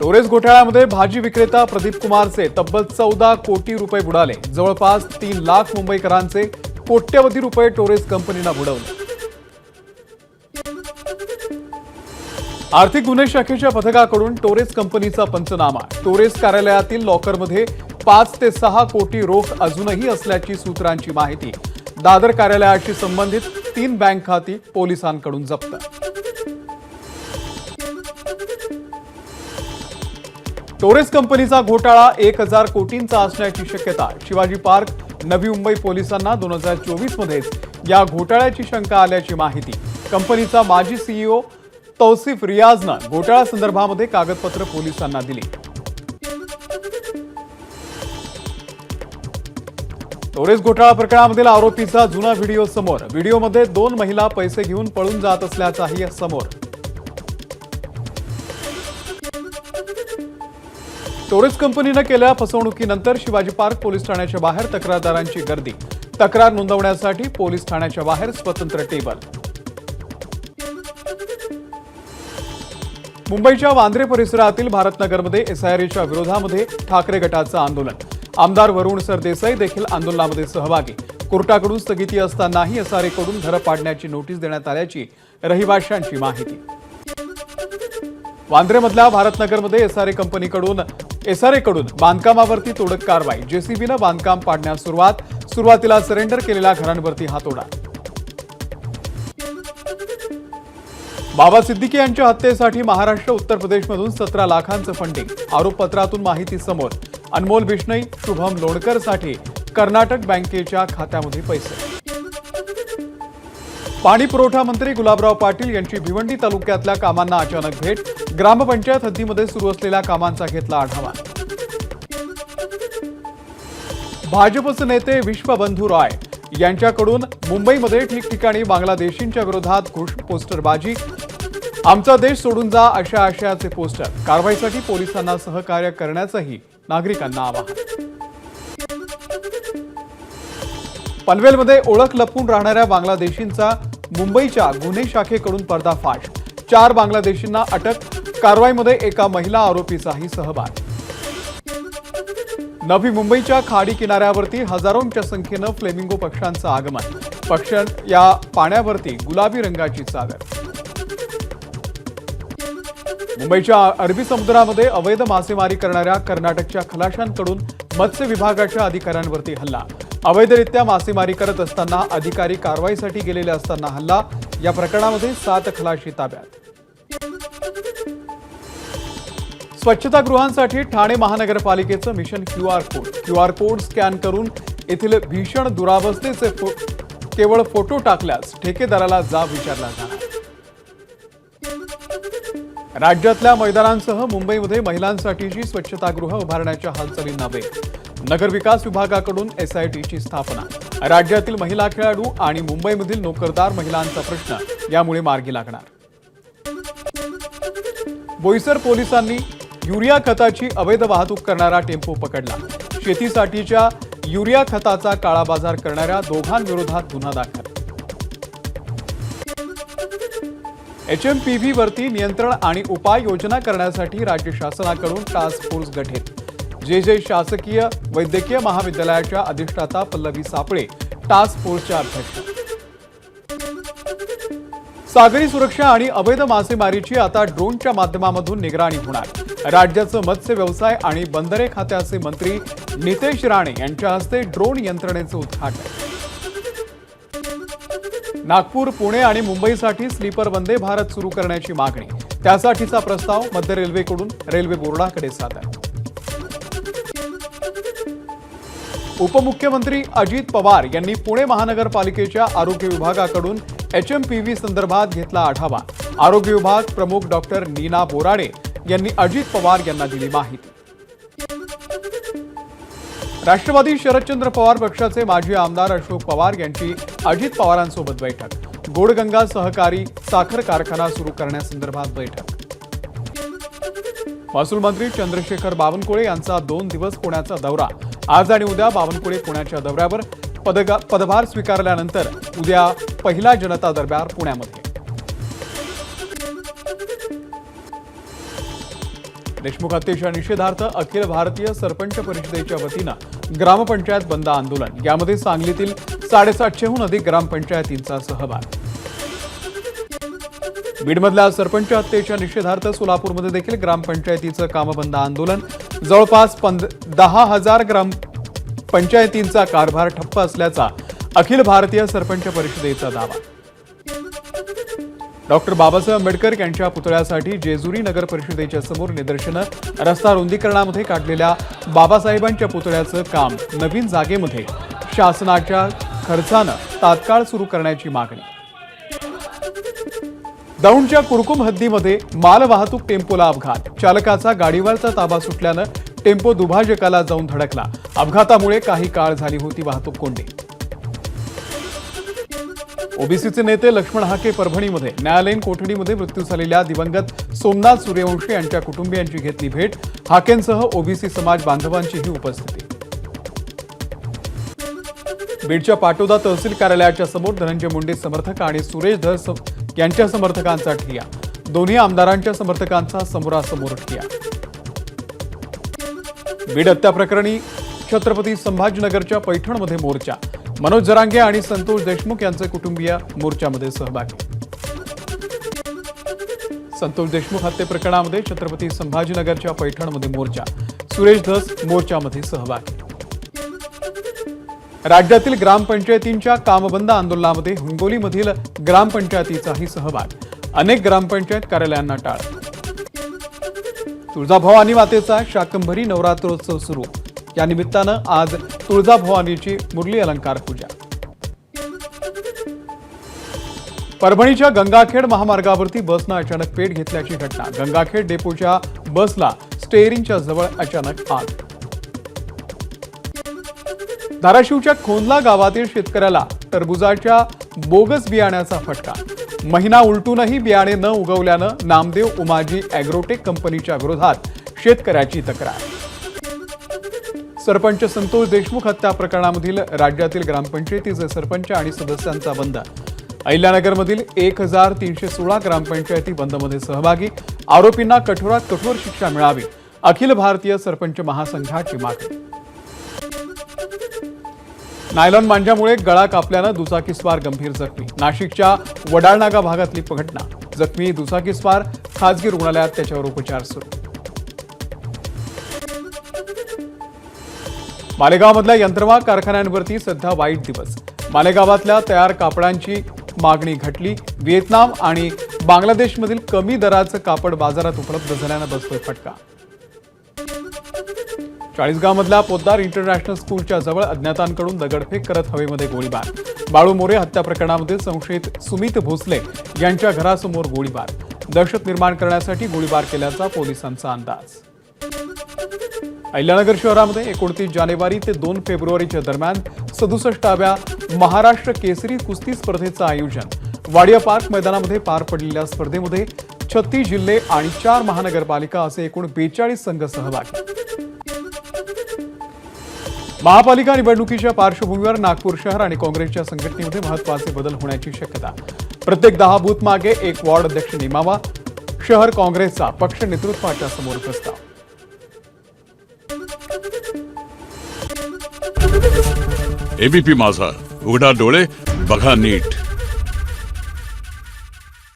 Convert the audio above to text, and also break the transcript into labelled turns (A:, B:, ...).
A: Torres घोटाळ्यामध्ये भाजी विक्रेता प्रदीप कुमारचे तब्बल 14 कोटी रुपये बुडाले। जवळपास 3 लाख मुंबईकरांचे कोट्यवधी रुपये टोरेस कंपनीला बुडवले। आर्थिक गुन्हे शाखेच्या पथकाकडून टोरेस कंपनीचा पंचनामा। टोरेस कार्यालयातील लॉकरमध्ये 5 ते 6 कोटी रोख अजूनही असल्याची सूत्रांची माहिती। दादर कार्यालयाशी संबंधित 3 बँक खाती पोलिसांकडून जप्त। टोरेस कंपनीचा घोटाळा 1000 कोटींचा असण्याची शक्यता। शिवाजी पार्क नवी मुंबई पोलिसांना 2024 मध्येच या घोटाळ्याची शंका आल्याची माहिती। कंपनीचा माजी सीईओ तौसिफ रियाजनं घोटाळा संदर्भामध्ये कागदपत्र पोलिसांना दिली। टोरेस घोटाळा प्रकरणामधील आरोपीचा जुना व्हिडिओ समोर। व्हिडिओमध्ये 2 महिला पैसे घेऊन पळून जात असल्याचाही समोर। टोरेस कंपनीने केलेल्या फसवणुकीनंतर शिवाजी पार्क पोलीस ठाण्याच्या बाहेर तक्रारदारांची गर्दी। तक्रार नोंदवण्यासाठी पोलीस ठाण्याच्या बाहेर स्वतंत्र टेबल। मुंबईच्या वांद्रे परिसरातील भारतनगरमध्ये एसआयआरच्या विरोधामध्ये ठाकरे गटाचं आंदोलन। आमदार वरुण सरदेसाई देखील आंदोलनामध्ये सहभागी। कोर्टाकडून स्थगिती असतानाही एसआरएकडून घरं पाडण्याची नोटीस देण्यात आल्याची रहिवाशांची माहिती। वांद्रेमधल्या भारतनगरमध्ये एसआरएकडून बांधकामावरती तोडक कारवाई। जेसीबीनं बांधकाम पाडण्यास सुरुवातीला सरेंडर केलेल्या घरांवरती हातोडा। बाबा सिद्दीकी यांच्या हत्येसाठी महाराष्ट्र उत्तर प्रदेशमधून 17 लाखांचं फंडिंग। आरोपपत्रातून माहिती समोर। अनमोल बिष्णई शुभम लोणकरसाठी कर्नाटक बँकेच्या खात्यामध्ये पैसे। पाणी पुरवठा मंत्री गुलाबराव पाटील यांची भिवंडी तालुक्यातल्या कामांना अचानक भेट। ग्रामपंचायत हद्दीमध्ये सुरू असलेल्या कामांचा घेतला आढावा। भाजपचे नेते विश्वबंधू रॉय यांच्याकडून मुंबईमध्ये ठिकठिकाणी बांगलादेशींच्या विरोधात पोस्टरबाजी। आमचा देश सोडून जा अशा आशयाचे पोस्टर। कारवाईसाठी पोलिसांना सहकार्य करण्याचंही नागरिकांना आवाहन। पनवेलमध्ये ओळख लपवून राहणाऱ्या बांगलादेशींचा मुंबईच्या गुन्हे शाखेकडून पर्दाफाश। 4 बांगलादेशींना अटक। कारवाईमध्ये एका महिला आरोपीचाही सहभाग। नवी मुंबईच्या खाडी किनाऱ्यावरती हजारोंच्या संख्येनं फ्लेमिंगो पक्ष्यांचं आगमन। पक्ष या पाण्यावरती गुलाबी रंगाची चादर। मुंबईच्या अरबी समुद्रामध्ये अवैध मासेमारी करणाऱ्या कर्नाटकच्या खलाशांकडून मत्स्य विभागाच्या अधिकाऱ्यांवरती हल्ला। अवैधरित्या मासेमारी करत असताना अधिकारी कारवाईसाठी गेलेले असताना हल्ला। या प्रकरणामध्ये 7 खलाशी ताब्यात। स्वच्छतागृहांसाठी ठाणे महानगरपालिकेचं मिशन क्यूआर कोड स्कॅन करून येथील भीषण दुरावस्थेचे केवळ फोटो टाकल्यास ठेकेदाराला जाब विचारला जाणार। राज्यातल्या मैदानांसह मुंबईमध्ये महिलांसाठीची स्वच्छतागृह उभारण्याच्या हालचालींना वेग। नगरविकास विभागाकडून एसआयटीची स्थापना। राज्यातील महिला खेळाडू आणि मुंबईमधील नोकरदार महिलांचा प्रश्न यामुळे मार्गी लागणार। बोईसर पोलिसांनी युरिया खताची अवैध वाहतूक करणारा टेम्पो पकडला। शेतीसाठीच्या युरिया खताचा काळाबाजार करणाऱ्या दोघांविरोधात गुन्हा दाखल। एचएमपीव्ही वरती नियंत्रण आणि उपाययोजना करण्यासाठी राज्य शासनाकडून टास्क फोर्स गठीत। जे शासकीय वैद्यकीय महाविद्यालयाच्या अधिष्ठाता पल्लवी सापळे टास्क फोर्सच्या अध्यक्ष। सागरी सुरक्षा आणि अवैध मासेमारीची आता ड्रोनच्या माध्यमातून निगराणी होणार। राज्याचं मत्स्य व्यवसाय आणि बंदरे खात्याचे मंत्री नितेश राणे यांच्या हस्ते ड्रोन यंत्रणेचं उद्घाटन। नागपूर, पुणे आणि मुंबईसाठी स्लीपर वंदे भारत सुरू करण्याची मागणी। त्यासाठीचा प्रस्ताव मध्य रेल्वेकडून रेल्वे बोर्डाकडे सादर। उपमुख्यमंत्री अजित पवार यांनी पुणे महानगरपालिकेच्या आरोग्य विभागाकडून एचएमपीव्ही संदर्भात घेतला आढावा। आरोग्य विभाग प्रमुख डॉक्टर नीना बोराडे यांनी अजित पवार यांना दिली माहिती। राष्ट्रवादी शरदचंद्र पवार पक्षाचे माजी आमदार अशोक पवार यांची अजित पवारांसोबत बैठक। गोडगंगा सहकारी साखर कारखाना सुरू करण्यासंदर्भात बैठक। महसूल मंत्री चंद्रशेखर बावनकुळे यांचा 2 दिवस पुण्याचा दौरा। आज आणि उद्या बावनकुळे पुण्याच्या दौऱ्यावर। पदभार स्वीकारल्यानंतर उद्या पहिला जनता दरबार पुण्यामध्ये। देशमुख हत्येच्या निषेधार्थ अखिल भारतीय सरपंच परिषदेच्या वतीनं ग्रामपंचायत बंद आंदोलन। यामध्ये सांगलीतील 750हून अधिक ग्रामपंचायतींचा सहभाग। बीडमधल्या सरपंच हत्येच्या निषेधार्थ सोलापूरमध्ये देखील ग्रामपंचायतीचं कामबंद आंदोलन। जवळपास 10,000 ग्रामपंचायतींचा कारभार ठप्प असल्याचा अखिल भारतीय सरपंच परिषदेचा दावा। डॉक्टर बाबासाहेब आंबेडकर यांच्या पुतळ्यासाठी जेजुरी नगर परिषदेच्या समोर निदर्शनं। रस्ता रुंदीकरणामध्ये काढलेल्या बाबासाहेबांच्या पुतळ्याचं काम नवीन जागेमध्ये शासनाच्या खर्चानं तात्काळ सुरू करण्याची मागणी। दौंडच्या कुरकुम हद्दीमध्ये मालवाहतूक टेम्पोला अपघात। चालकाचा गाडीवरचा ताबा सुटल्यानं टेम्पो दुभाजकाला जाऊन धडकला। अपघातामुळे काही काळ झाली होती वाहतूक कोंडी। ओबीसीचे नेते लक्ष्मण हाके परभणीमध्ये न्यायालयीन कोठडीमध्ये मृत्यू झालेल्या दिवंगत सोमनाथ सूर्यवंशी यांच्या कुटुंबियांची घेतली भेट। हाकेंसह ओबीसी समाज बांधवांचीही उपस्थिती। बीडच्या पाटोदा तहसील कार्यालयाच्या समोर धनंजय मुंडे समर्थक आणि सुरेश धस यांच्या समर्थकांचा ठिय्या। दोन्ही आमदारांच्या समर्थकांचा समोरासमोर ठिय्या। बीड हत्या प्रकरणी छत्रपती संभाजीनगरच्या पैठणमध्ये मोर्चा। मनोज जरांगे आणि संतोष देशमुख यांचे कुटुंबीय मोर्चामध्ये सहभागी। संतोष देशमुख हत्ये प्रकरणामध्ये छत्रपती संभाजीनगरच्या पैठणमध्ये मोर्चा। सुरेश धस मोर्चामध्ये सहभागी। राज्यातील ग्रामपंचायतींच्या कामबंद आंदोलनामध्ये हिंगोलीमधील ग्रामपंचायतीचाही सहभाग। अनेक ग्रामपंचायत कार्यालयांना टाळ। तुळजाभवानी मातेचा शाकंभरी नवरात्रोत्सव सुरू। या निमित्तानं आज तुळजाभवानीची मुरली अलंकार पूजा। परभणीच्या गंगाखेड महामार्गावरती बसनं अचानक पेट घेतल्याची घटना। गंगाखेड डेपोच्या बसला स्टेअरिंगच्या जवळ अचानक आग। धाराशिवच्या खोंदला गावातील शेतकऱ्याला टरबुजाच्या बोगस बियाण्याचा फटका। महिना उलटूनही बियाणे न उगवल्यानं नामदेव उमाजी अॅग्रोटेक कंपनीच्या विरोधात शेतकऱ्याची तक्रार। सरपंच संतोष देशमुख हत्या प्रकरणामधील राज्यातील ग्रामपंचायतीचे सरपंच आणि सदस्यांचा बंद। अहिल्यानगरमधील 1316 ग्रामपंचायती बंदमध्ये सहभागी। आरोपींना कठोरात कठोर शिक्षा मिळावी, अखिल भारतीय सरपंच महासंघाची मागणी। नायलॉन मांजामुळे गळा कापल्यानं दुचाकीस्वार गंभीर जखमी। नाशिकच्या वडाळनागा भागातली घटना। जखमी दुचाकीस्वार खासगी रुग्णालयात, त्याच्यावर उपचार सुरू। मालेगावमधल्या यंत्रमाग कारखान्यांवरती सध्या वाईट दिवस। मालेगावातल्या तयार कापडांची मागणी घटली। व्हिएतनाम आणि बांगलादेशमधील कमी दराचं कापड बाजारात उपलब्ध झाल्यानं बसतोय फटका। चाळीसगावमधल्या पोद्दार इंटरनॅशनल स्कूलच्या जवळ अज्ञातांकडून दगडफेक करत हवेमध्ये गोळीबार। बाळू मोरे हत्या प्रकरणामध्ये संशयित सुमित भोसले यांच्या घरासमोर गोळीबार। दहशत निर्माण करण्यासाठी गोळीबार केल्याचा पोलिसांचा अंदाज। अहिल्यानगर शहरामध्ये 29 जानेवारी ते 2 फेब्रुवारीच्या दरम्यान 67व्या महाराष्ट्र केसरी कुस्ती स्पर्धेचं आयोजन। वाडिया पार्क मैदानामध्ये पार पडलेल्या स्पर्धेमध्ये 36 जिल्हे आणि 4 महानगरपालिका असे एकूण 42 संघ सहभागी। महापालिका निवडणुकीच्या पार्श्वभूमीवर नागपूर शहर आणि काँग्रेसच्या संघटनेमध्ये महत्त्वाचे बदल होण्याची शक्यता। प्रत्येक 10 बूथ मागे एक वॉर्ड अध्यक्ष नेमावा। शहर काँग्रेसचा पक्ष नेतृत्वाच्या समोर प्रस्ताव।
B: एबीपी माझा, उघडा डोळे बघा नीट।